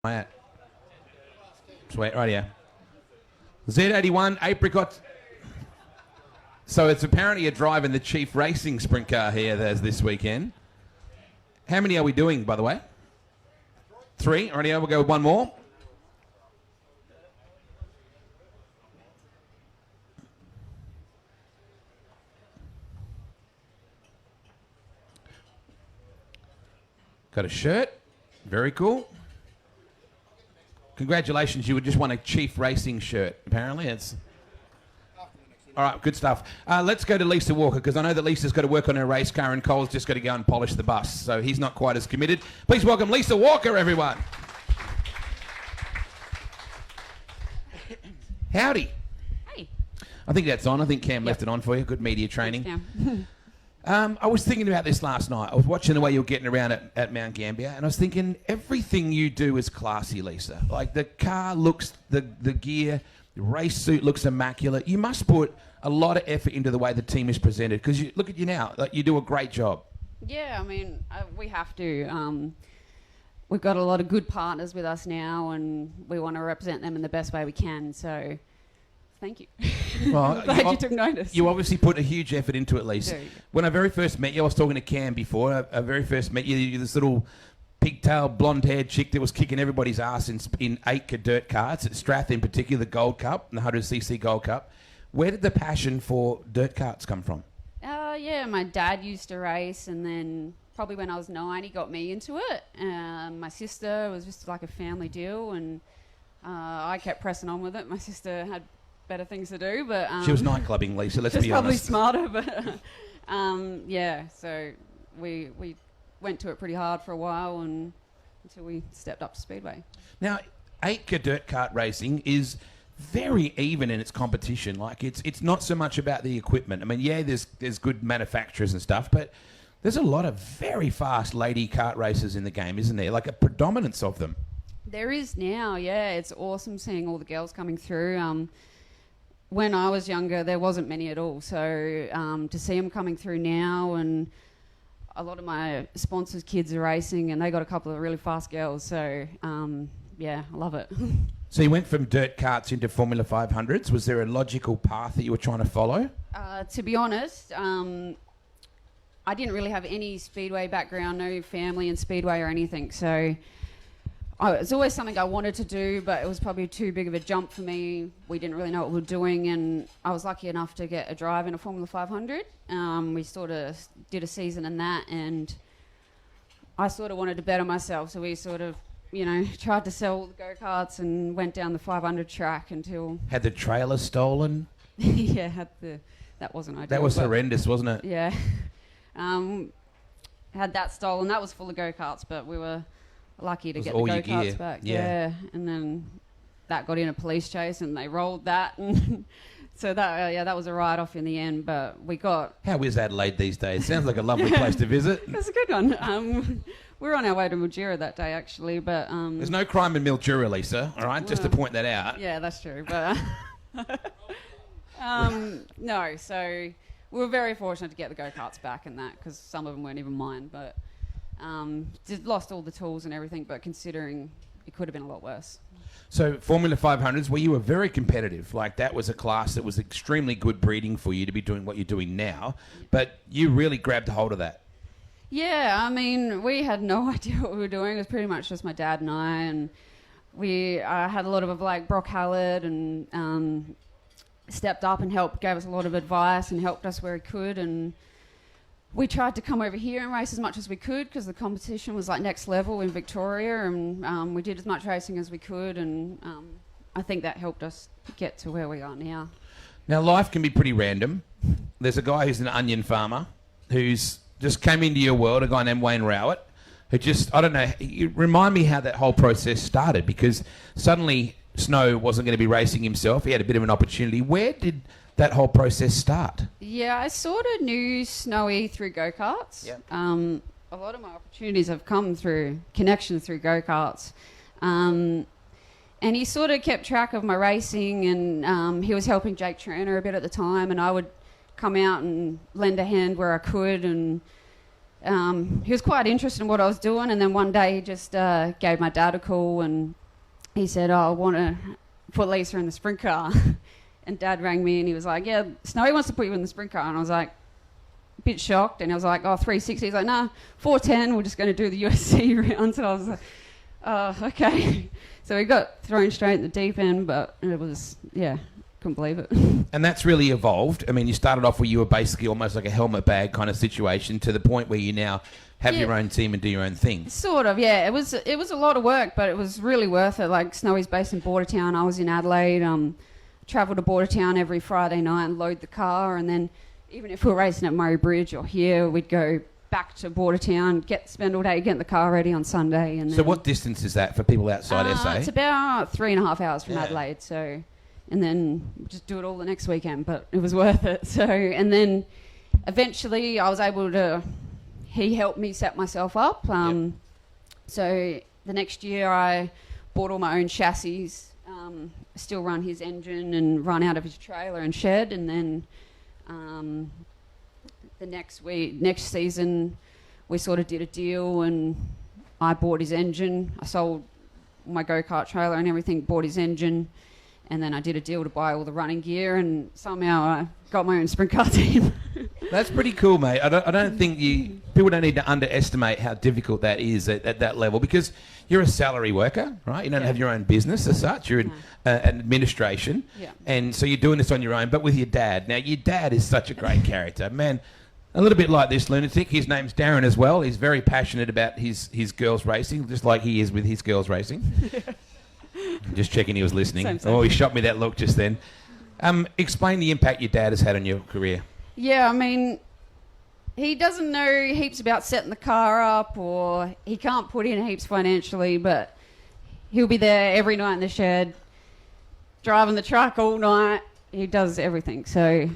At. Sweet, right here. Z81 Apricot. So it's apparently a drive in the Chief Racing sprint car here there's this weekend. How many are we doing, by the way? 3. Already, we'll go with one more. Got a shirt. Very cool. Congratulations, you just won a Chief Racing shirt, apparently. It's all right, good stuff. Let's go to Lisa Walker, because I know that Lisa's got to work on her race car and Cole's just got to go and polish the bus, so he's not quite as committed. Please welcome Lisa Walker, everyone. Howdy. Hey. I think that's on. I think Cam left it on for you. Good media training. Thanks, I was thinking about this last night. I was watching the way you were getting around at Mount Gambier, and I was thinking everything you do is classy, Lisa. Like the car looks, the gear, the race suit looks immaculate. You must put a lot of effort into the way the team is presented, because you look at you now. Like, you do a great job. Yeah, I mean, we have to. We've got a lot of good partners with us now, and we want to represent them in the best way we can. So, thank you. Well, Glad you took notice. You obviously put a huge effort into it, Lisa. When I very first met you, I was talking to Cam before. I very first met you, you're this little pigtail, blonde-haired chick that was kicking everybody's ass in 8K dirt karts, at Strath in particular, the Gold Cup, the 100cc Gold Cup. Where did the passion for dirt karts come from? Yeah, my dad used to race, and then probably when I was 9, he got me into it. My sister was just like a family deal, and I kept pressing on with it. My sister had better things to do, but she was nightclubbing, Lisa, let's be honest. Probably smarter, but yeah, so we went to it pretty hard for a while, and until we stepped up to Speedway. Now, 8K dirt kart racing is very even in its competition. Like, it's not so much about the equipment. I mean, yeah, there's good manufacturers and stuff, but there's a lot of very fast lady kart racers in the game, isn't there? Like a predominance of them. There is now, yeah. It's awesome seeing all the girls coming through. When I was younger, there wasn't many at all. So to see them coming through now, and a lot of my sponsors' kids are racing, and they got a couple of really fast girls. So, yeah, I love it. So you went from dirt karts into Formula 500s. Was there a logical path that you were trying to follow? To be honest, I didn't really have any Speedway background, no family in Speedway or anything. So it's always something I wanted to do, but it was probably too big of a jump for me. We didn't really know what we were doing, and I was lucky enough to get a drive in a Formula 500. We sort of did a season in that, and I sort of wanted to better myself, so we sort of, tried to sell the go-karts and went down the 500 track until... Had the trailer stolen? Yeah, that wasn't ideal. That was horrendous, wasn't it? Yeah. Had that stolen. That was full of go-karts, but we were lucky to get the go-karts back. Yeah. And then that got in a police chase, and they rolled that, and so that was a write-off in the end. But we got... How is Adelaide these days? Sounds like a lovely place to visit. It's a good one. We were on our way to Mildura that day, actually, but... There's no crime in Mildura, Lisa, all right? Just to point that out. Yeah, that's true, but... no, so we were very fortunate to get the go-karts back and that, because some of them weren't even mine, but just lost all the tools and everything, but considering it could have been a lot worse. So Formula 500s, well, you were very competitive. Like, that was a class that was extremely good breeding for you to be doing what you're doing now, but you really grabbed a hold of that. Yeah, I mean, we had no idea what we were doing. It was pretty much just my dad and I, and we had a lot of, like, Brock Hallett, and stepped up and gave us a lot of advice and helped us where he could, and we tried to come over here and race as much as we could, because the competition was like next level in Victoria, and we did as much racing as we could, and I think that helped us get to where we are now. Now, life can be pretty random. There's a guy who's an onion farmer who's just came into your world, a guy named Wayne Rowett, who just, I don't know, remind me how that whole process started, because suddenly Snow wasn't going to be racing himself. He had a bit of an opportunity. Where did that whole process start? Yeah, I sort of knew Snowy through go-karts. Yep. A lot of my opportunities have come through connections through go-karts. And he sort of kept track of my racing, and he was helping Jake Turner a bit at the time, and I would come out and lend a hand where I could, and he was quite interested in what I was doing, and then one day he just gave my dad a call and he said, I want to put Lisa in the sprint car. And Dad rang me and he was like, yeah, Snowy wants to put you in the sprint car. And I was like, a bit shocked, and I was like, 360. He's like, no, 410, we're just going to do the USC rounds. And I was like, oh, okay. So we got thrown straight in the deep end, but it was, couldn't believe it. And that's really evolved. I mean, you started off where you were basically almost like a helmet bag kind of situation to the point where you now have your own team and do your own thing. Sort of, yeah. It was a lot of work, but it was really worth it. Like, Snowy's based in Bordertown. I was in Adelaide. Travel to Bordertown every Friday night and load the car, and then even if we were racing at Murray Bridge or here, we'd go back to Bordertown, spend all day getting the car ready on Sunday. And so what distance is that for people outside SA? It's about 3.5 hours from Adelaide, so... And then just do it all the next weekend, but it was worth it. So, and then eventually I was able to... He helped me set myself up. So the next year I bought all my own chassis, still run his engine and run out of his trailer and shed. And then the next season we sort of did a deal and I bought his engine. I sold my go-kart trailer and everything, bought his engine. And then I did a deal to buy all the running gear, and somehow I got my own sprint car team. That's pretty cool, mate. I don't think people don't need to underestimate how difficult that is at that level, because you're a salary worker, right? You don't have your own business as such. You're in an administration, and so you're doing this on your own, but with your dad. Now, your dad is such a great character, man. A little bit like this lunatic. His name's Darren as well. He's very passionate about his girls racing, just like he is with his girls racing. Just checking he was listening. Same. Oh, he shot me that look just then. Explain the impact your dad has had on your career. Yeah, I mean, he doesn't know heaps about setting the car up, or he can't put in heaps financially, but he'll be there every night in the shed, driving the truck all night. He does everything. So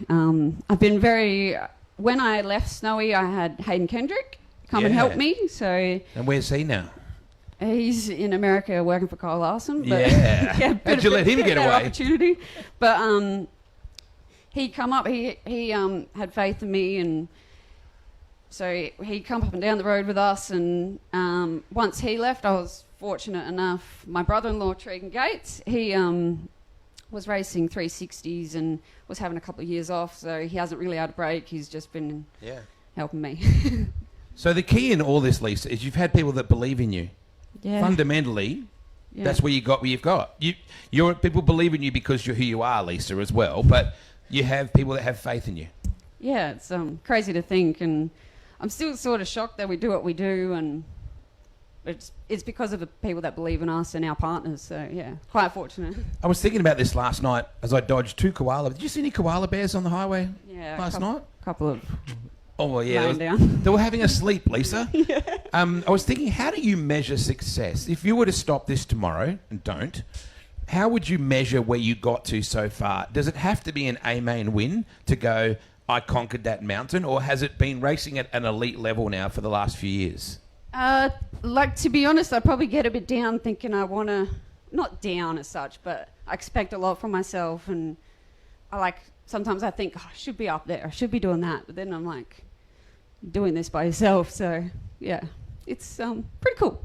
I've been very... When I left Snowy, I had Hayden Kendrick come and help me. So. And where's he now? He's in America working for Kyle Larson. But how'd you let him get away? Opportunity. But he come up. He had faith in me, and so he'd come up and down the road with us. And once he left, I was fortunate enough. My brother-in-law, Tregan Gates, he was racing 360s and was having a couple of years off, so he hasn't really had a break. He's just been helping me. So the key in all this, Lisa, is you've had people that believe in you. Yeah. Fundamentally, that's where you got what you've got. People believe in you because you're who you are, Lisa, as well, but you have people that have faith in you. Yeah, it's crazy to think, and I'm still sort of shocked that we do what we do, and it's because of the people that believe in us and our partners, so quite fortunate. I was thinking about this last night as I dodged two koala. Did you see any koala bears on the highway last night? A couple of... Oh, well, they were having a sleep, Lisa. I was thinking, how do you measure success? If you were to stop this tomorrow, and don't, how would you measure where you got to so far? Does it have to be an A-main win to go, I conquered that mountain, or has it been racing at an elite level now for the last few years? To be honest, I probably get a bit down thinking I want to, not down as such, but I expect a lot from myself, and sometimes I think, I should be up there, I should be doing that, but then I'm like, doing this by yourself, so it's pretty cool.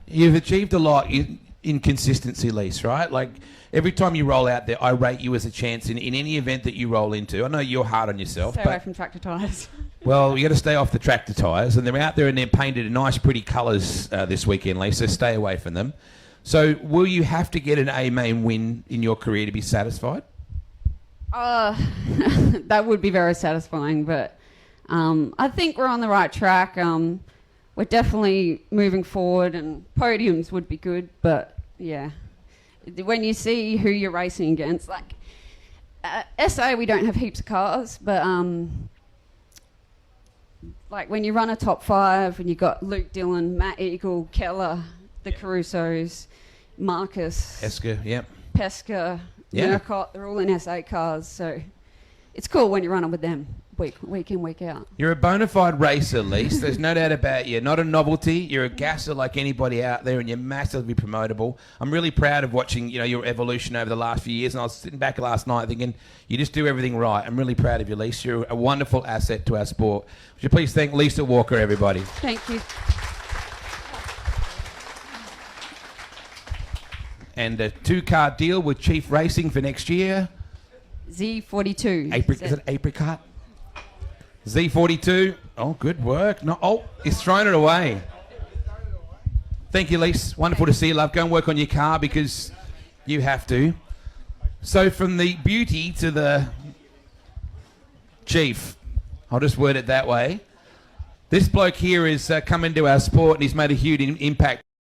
You've achieved a lot in consistency, Lise, right? Like, every time you roll out there, I rate you as a chance in any event that you roll into. I know you're hard on yourself. Stay away from tractor tyres. Well, you got to stay off the tractor tyres, and they're out there and they're painted in nice, pretty colours this weekend, Lisa. Stay away from them. So, will you have to get an A-main win in your career to be satisfied? That would be very satisfying, but I think we're on the right track. We're definitely moving forward, and podiums would be good, but when you see who you're racing against, like SA, we don't have heaps of cars, but like when you run a top five and you've got Luke Dillon, Matt Eagle, Keller, the Carusos, Marcus, Pesca, Murcott, they're all in SA cars, so it's cool when you're running with them. week in, week out. You're a bona fide racer, Lise. There's no doubt about you. Not a novelty. You're a gasser like anybody out there, and you're massively promotable. I'm really proud of watching, your evolution over the last few years. And I was sitting back last night thinking, you just do everything right. I'm really proud of you, Lise. You're a wonderful asset to our sport. Would you please thank Lisa Walker, everybody? Thank you. And a 2-car deal with Chief Racing for next year. Z42. Is it apricot? Z42. Oh, good work. No, he's thrown it away. Thank you, Lise. Wonderful to see you, love. Go and work on your car because you have to. So from the beauty to the chief, I'll just word it that way. This bloke here has come into our sport and he's made a huge impact.